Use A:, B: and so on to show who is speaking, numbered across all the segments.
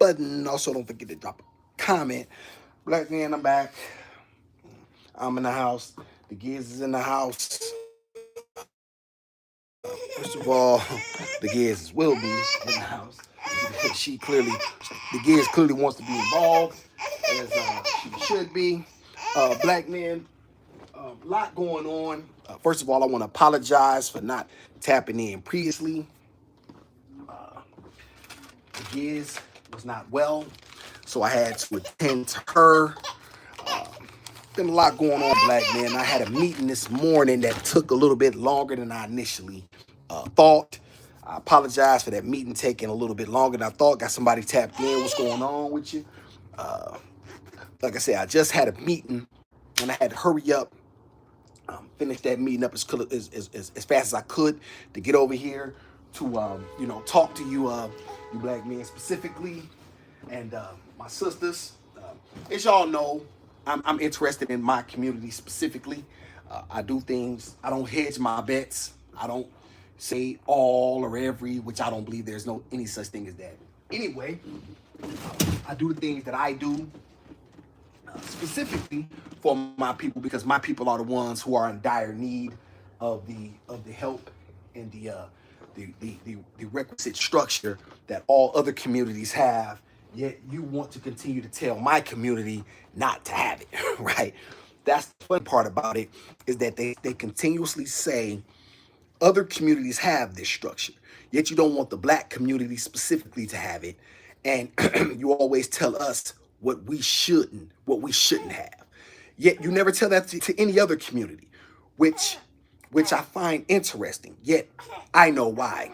A: button. Also, don't forget to drop a comment. Black man, I'm back. I'm in the house. The Giz is in the house. First of all, the Giz will be in the house. She clearly, the Giz clearly wants to be involved, as she should be. Black men, a lot going on. First of all, I want to apologize for not tapping in previously. The Giz was not well, so I had to attend to her. Been a lot going on, black man. I had a meeting this morning that took a little bit longer than I initially thought. I apologize for that meeting taking a little bit longer than I thought. Got somebody tapped in. What's going on with you? Uh, like I said, I just had a meeting and I had to hurry up, finish that meeting up as fast as I could to get over here to talk to you, you black men specifically, and my sisters. As y'all know, I'm interested in my community specifically. I do things. I don't hedge my bets. I don't say all or every, which I don't believe there's no any such thing as that. Anyway, I do the things that I do specifically for my people because my people are the ones who are in dire need of the help and the requisite structure that all other communities have. Yet you want to continue to tell my community not to have it, right? That's the fun part about it is that they continuously say other communities have this structure, yet you don't want the black community specifically to have it, and you always tell us what we shouldn't have. Yet you never tell that to any other community, which which I find interesting. Yet I know why.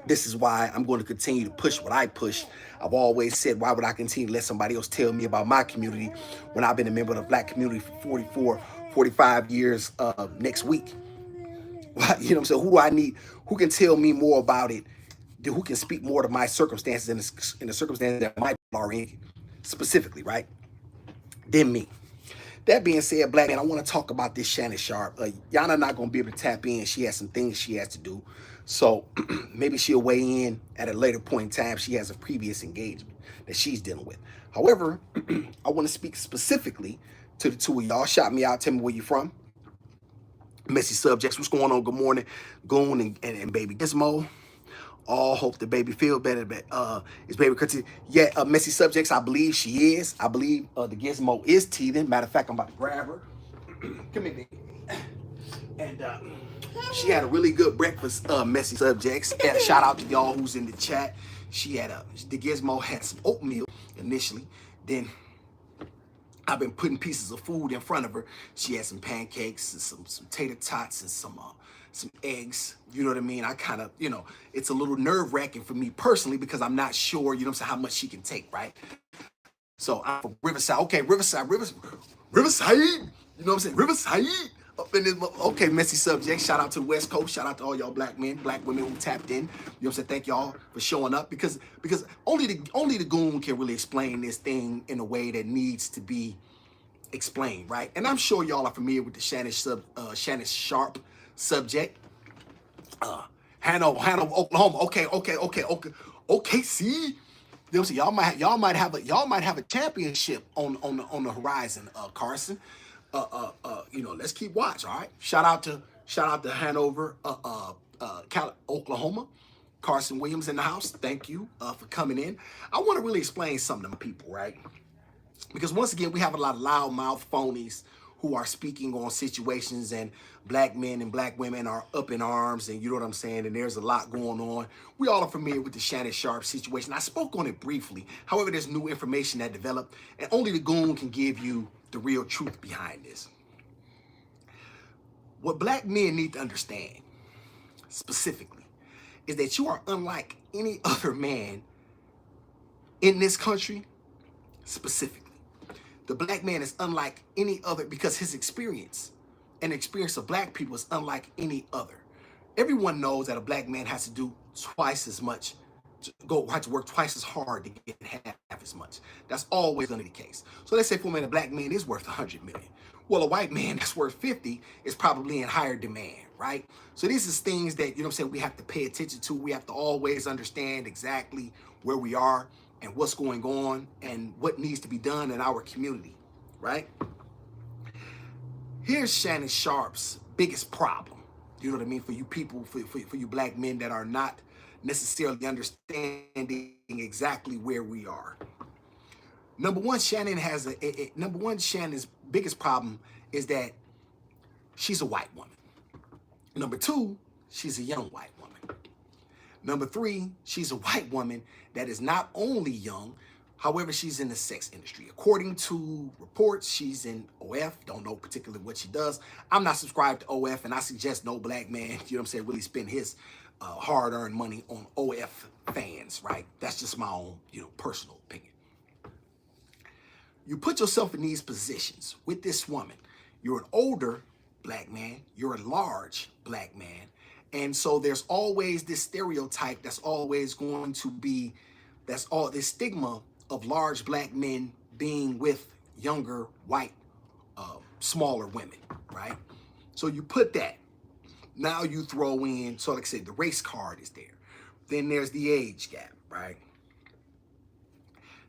A: This is why I'm going to continue to push what I push. I've always said, why would I continue to let somebody else tell me about my community when I've been a member of the black community for 44, 45 years next week? Well, you know what I'm saying? Who do I need? Who can tell me more about it? Who can speak more to my circumstances and the circumstances that my people are in specifically, right? Than me. That being said, black man, I want to talk about this Shannon Sharpe. Yana not going to be able to tap in. She has some things she has to do. So maybe she'll weigh in at a later point in time. She has a previous engagement that she's dealing with. However, I want to speak specifically to the two of y'all. Shout me out. Tell me where you're from. Messy subjects. What's going on? Good morning, Goon and baby Gizmo. All hope the baby feel better. But is baby continue? Yeah, messy subjects. I believe she is. I believe the Gizmo is teething. Matter of fact, I'm about to grab her. Come here, baby. And she had a really good breakfast. Messy subjects. And shout out to y'all who's in the chat. She had the Gizmo had some oatmeal initially. Then I've been putting pieces of food in front of her. She had some pancakes and some tater tots and some eggs. You know what I mean? I kind of, it's a little nerve wracking for me personally because I'm not sure, you know what I'm saying, how much she can take, right? So I'm from Riverside. Okay, Riverside. You know what I'm saying? Riverside. Up in this, okay, messy subject. Shout out to the West Coast. Shout out to all y'all black men, black women who tapped in. You know what I'm saying? Thank y'all for showing up because only the Goon can really explain this thing in a way that needs to be explained, right? And I'm sure y'all are familiar with the Shannon Sharpe subject. Hanover, Oklahoma. Okay. See, y'all might have a championship on the horizon, Carson. Let's keep watch. All right. Shout out to Hanover, Oklahoma. Carson Williams in the house. Thank you for coming in. I want to really explain something to people, right? Because once again, we have a lot of loudmouth phonies who are speaking on situations, and black men and black women are up in arms, and you know what I'm saying, and there's a lot going on. We all are familiar with the Shannon Sharpe situation. I spoke on it briefly. However, there's new information that developed, and only the Goon can give you the real truth behind this. What black men need to understand, specifically, is that you are unlike any other man in this country, specifically. The black man is unlike any other because his experience and the experience of black people is unlike any other. Everyone knows that a black man has to do twice as much, have to work twice as hard to get half as much. That's always going to be the case. So let's say for a man, a black man is worth 100 million. Well, a white man that's worth 50 is probably in higher demand, right? So these is things that, we have to pay attention to. We have to always understand exactly where we are and what's going on and what needs to be done in our community, right? Here's Shannon Sharpe's biggest problem. You know what I mean? For you people, for you black men that are not necessarily understanding exactly where we are. Number one, Shannon's biggest problem is that she's a white woman. Number two, she's a young white woman. Number three, she's a white woman that is not only young, however, she's in the sex industry. According to reports, she's in OF. Don't know particularly what she does. I'm not subscribed to OF, and I suggest no black man, you know what I'm saying, really spend his hard-earned money on OF fans, right? That's just my own, personal opinion. You put yourself in these positions with this woman. You're an older black man. You're a large black man. And so there's always this stereotype that's always going to be, that's all this stigma of large black men being with younger, white, smaller women, right? So you put that. Now you throw in, so like I said, the race card is there. Then there's the age gap, right?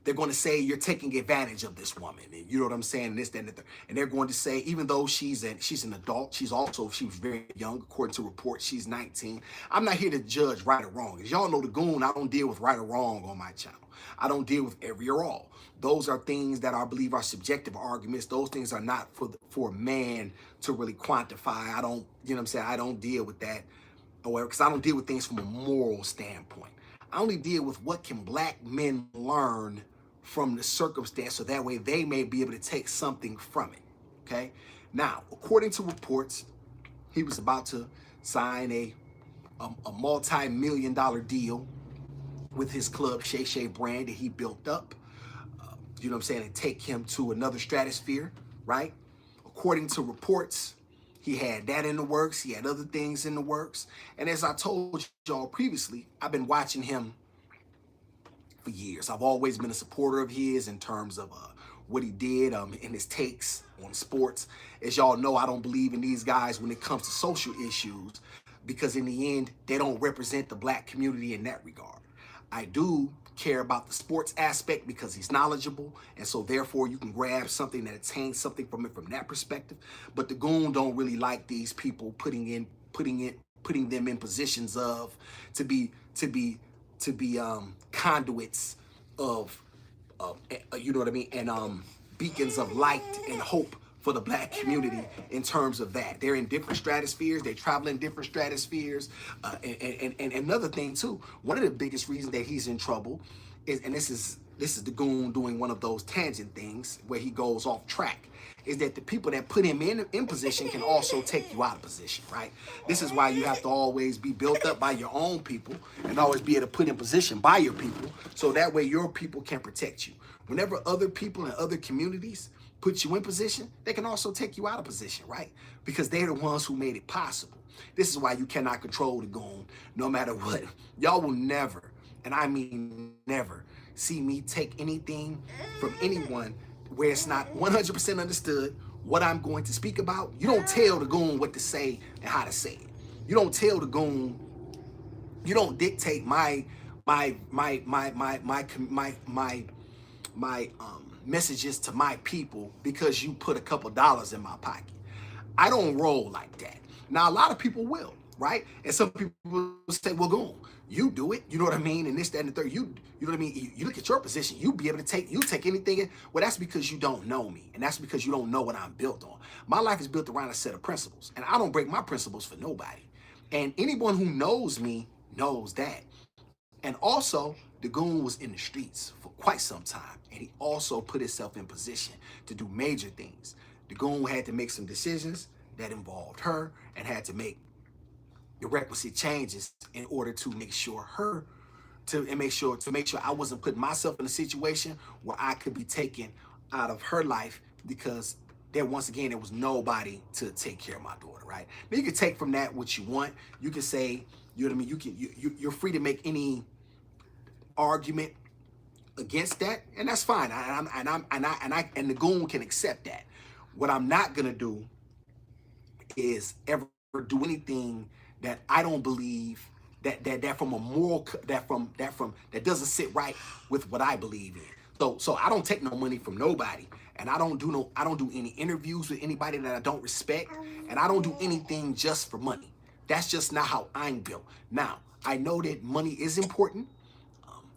A: They're going to say you're taking advantage of this woman, and you know what I'm saying, and this, that, and the third. And they're going to say, even though she's an adult, she was very young, according to reports, she's 19. I'm not here to judge right or wrong. As y'all know, the Goon, I don't deal with right or wrong on my channel. I don't deal with every or all. Those are things that I believe are subjective arguments. Those things are not for a man to really quantify. I don't, you know what I'm saying, I don't deal with that, because I don't deal with things from a moral standpoint. I only deal with what can black men learn from the circumstance, so that way they may be able to take something from it, okay? Now, according to reports, he was about to sign a multi-million-dollar deal with his club, Shay Shay brand, that he built up, you know what I'm saying, and take him to another stratosphere, right? According to reports, he had that in the works. He had other things in the works. And as I told y'all previously, I've been watching him for years. I've always been a supporter of his in terms of what he did in his takes on sports. As y'all know, I don't believe in these guys when it comes to social issues, because in the end, they don't represent the black community in that regard. I do care about the sports aspect because he's knowledgeable, and so therefore you can grab something that attains something from it from that perspective. But the Goon don't really like these people putting them in positions of to be conduits of you know what I mean, and beacons of light and hope for the black community in terms of that. They're in different stratospheres. They travel in different stratospheres. And another thing too, one of the biggest reasons that he's in trouble is, and this is the Goon doing one of those tangent things where he goes off track, is that the people that put him in position can also take you out of position, right? This is why you have to always be built up by your own people and always be able to put in position by your people, so that way your people can protect you. Whenever other people in other communities put you in position, they can also take you out of position, right? Because they're the ones who made it possible. This is why you cannot control the Goon, no matter what. Y'all will never, and I mean never, see me take anything from anyone where it's not 100% understood what I'm going to speak about. You don't tell the Goon what to say and how to say it. You don't tell the Goon, you don't dictate my messages to my people because you put a couple dollars in my pocket. I don't roll like that. Now, a lot of people will, right? And some people will say, well, Goon, you do it, you know what I mean? And this, that, and the third, you know what I mean? You look at your position, you be able to take anything. Well, that's because you don't know me. And that's because you don't know what I'm built on. My life is built around a set of principles. And I don't break my principles for nobody. And anyone who knows me knows that. And also, the Goon was in the streets for quite some time. And he also put himself in position to do major things. The Goon had to make some decisions that involved her and had to make the requisite changes in order to make sure I wasn't putting myself in a situation where I could be taken out of her life, because there, once again, there was nobody to take care of my daughter, right? Now, you can take from that what you want. You can say, you know what I mean, you're free to make any argument against that, and that's fine. And the Goon can accept that. What I'm not gonna do is ever do anything that I don't believe that from a moral, that doesn't sit right with what I believe in. So I don't take no money from nobody, and I don't do any interviews with anybody that I don't respect, and I don't do anything just for money. That's just not how I'm built. Now, I know that money is important.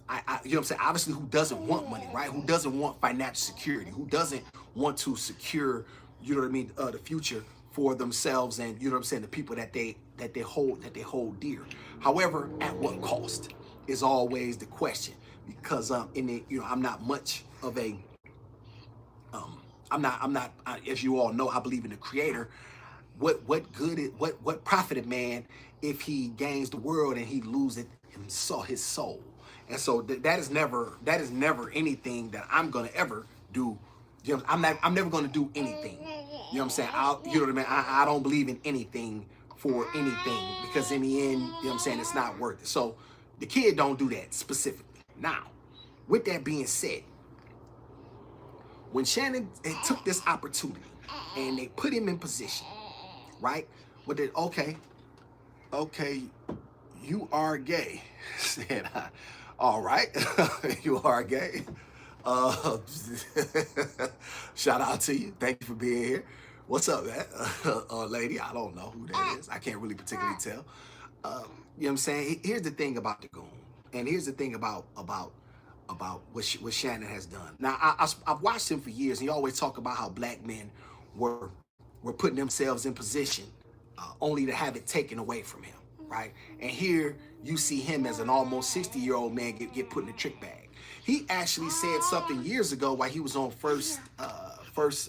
A: You know what I'm saying? Obviously, who doesn't want money, right? Who doesn't want financial security? Who doesn't want to secure, you know what I mean, the future for themselves and, you know what I'm saying, the people that they hold dear. However, at what cost is always the question, because I'm not much of a as you all know, I believe in the Creator. What profited man if he gains the world and he loseth his soul? And so that is never anything that I'm gonna ever do. You know, I'm never gonna do anything. You know what I'm saying? You know what I mean? I don't believe in anything for anything, because in the end, you know what I'm saying, it's not worth it. So the kid don't do that specifically. Now, with that being said, when Shannon took this opportunity and they put him in position, right? What did okay, you are gay. Said I, all right, you are gay. Shout out to you. Thank you for being here. What's up, man? Lady, I don't know who that is. I can't really particularly tell. You know what I'm saying? Here's the thing about the Goon, and here's the thing about what Shannon has done. Now, I've watched him for years, and he always talk about how black men were putting themselves in position only to have it taken away from him, right? And here you see him as an almost 60-year-old man get put in a trick bag. He actually said something years ago while he was on First Take. What's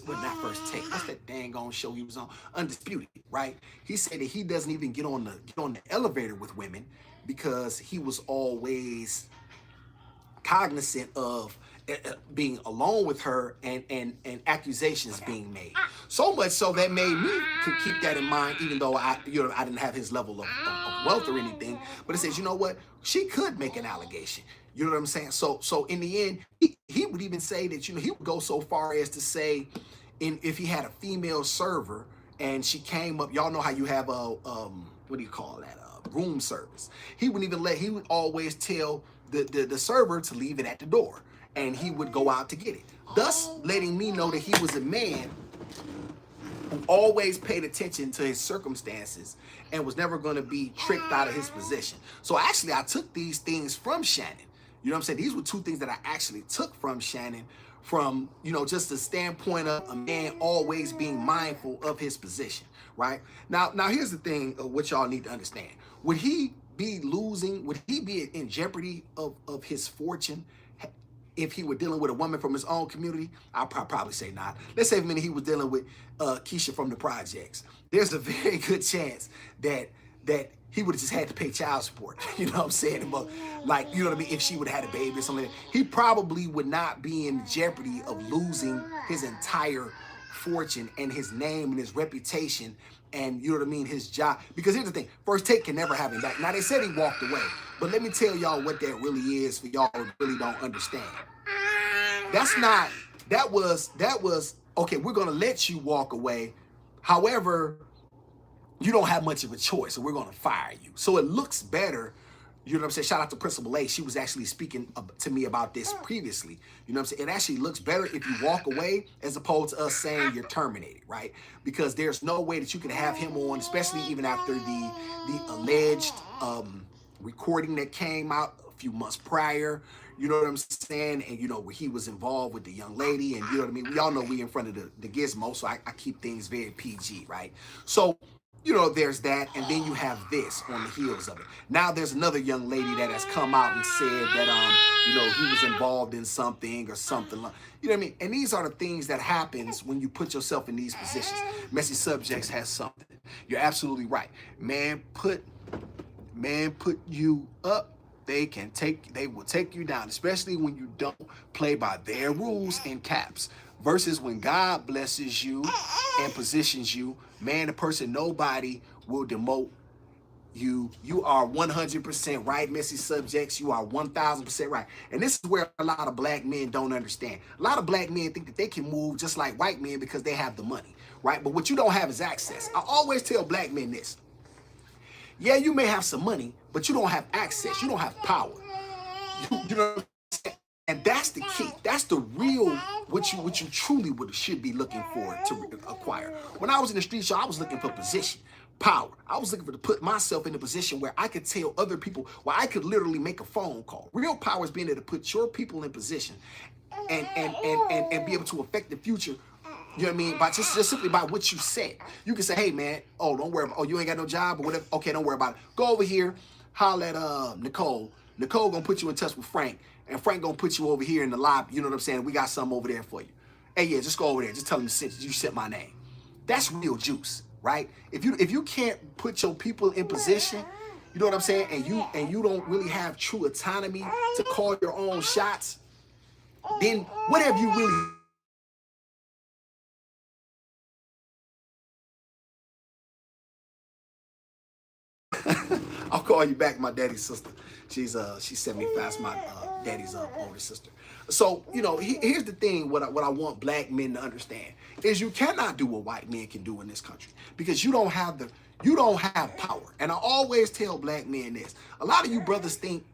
A: that dang on show he was on? Undisputed, right? He said that he doesn't even get on the elevator with women because he was always cognizant of being alone with her and accusations being made. So much so that made me keep that in mind, even though I didn't have his level of wealth or anything. But it says, you know what? She could make an allegation. You know what I'm saying? So in the end, he would even say that, he would go so far as to say, if he had a female server and she came up, y'all know how you have a what do you call that? Room service. He would always tell the server to leave it at the door, and he would go out to get it, thus letting me know that he was a man who always paid attention to his circumstances and was never going to be tricked out of his position. So actually, I took these things from Shannon. You know what I'm saying? These were two things that I actually took from Shannon, from, just the standpoint of a man always being mindful of his position, right? Now here's the thing of what y'all need to understand. Would he be in jeopardy of his fortune if he were dealing with a woman from his own community? I'll probably say not. Let's say he was dealing with Keisha from the projects. There's a very good chance that he would have just had to pay child support. You know what I'm saying? But like, you know what I mean? If she would have had a baby or something like that, he probably would not be in jeopardy of losing his entire fortune and his name and his reputation and, you know what I mean, his job. Because here's the thing, First Take can never have him back. Now, they said he walked away, but let me tell y'all what that really is for y'all who really don't understand. That was, okay, we're going to let you walk away. However, you don't have much of a choice, so we're going to fire you. So it looks better. You know what I'm saying? Shout out to Principal A. She was actually speaking to me about this previously. You know what I'm saying? It actually looks better if you walk away as opposed to us saying you're terminated, right? Because there's no way that you can have him on, especially even after the alleged recording that came out a few months prior. You know what I'm saying? And, where he was involved with the young lady. And, you know what I mean? We all know we in front of the gizmo, so I keep things very PG, right? So, there's that, and then you have this on the heels of it. Now there's another young lady that has come out and said that, he was involved in something or something. You know what I mean? And these are the things that happens when you put yourself in these positions. Messy Subjects has something. You're absolutely right. Man put you up. They will take you down, especially when you don't play by their rules in caps. Versus when God blesses you and positions you, man, the person, nobody will demote you. You are 100% right, Messy Subjects. You are 1,000% right. And this is where a lot of black men don't understand. A lot of black men think that they can move just like white men because they have the money, right? But what you don't have is access. I always tell black men this. Yeah, you may have some money, but you don't have access. You don't have power. You know what I'm saying? And that's the key. That's the real what you truly should be looking for to acquire. When I was in the street show, I was looking for position, power. I was looking for to put myself in a position where I could tell other people, where I could literally make a phone call. Real power is being able to put your people in position and be able to affect the future. You know what I mean? By just simply by what you said. You can say, hey man, oh don't worry about, oh you ain't got no job or whatever. Okay, don't worry about it. Go over here, holler at Nicole. Nicole gonna put you in touch with Frank, and Frank gonna put you over here in the lobby. You know what I'm saying? We got something over there for you. Hey yeah, just go over there. Just tell them to send you sent my name. That's real juice, right? If you can't put your people in position, you know what I'm saying, and you don't really have true autonomy to call your own shots, then what have you really? I'll call you back, my daddy's sister. She's 75, my daddy's older sister. So, you know, here's the thing, what I want black men to understand is you cannot do what white men can do in this country because you don't have power. And I always tell black men this. A lot of you brothers think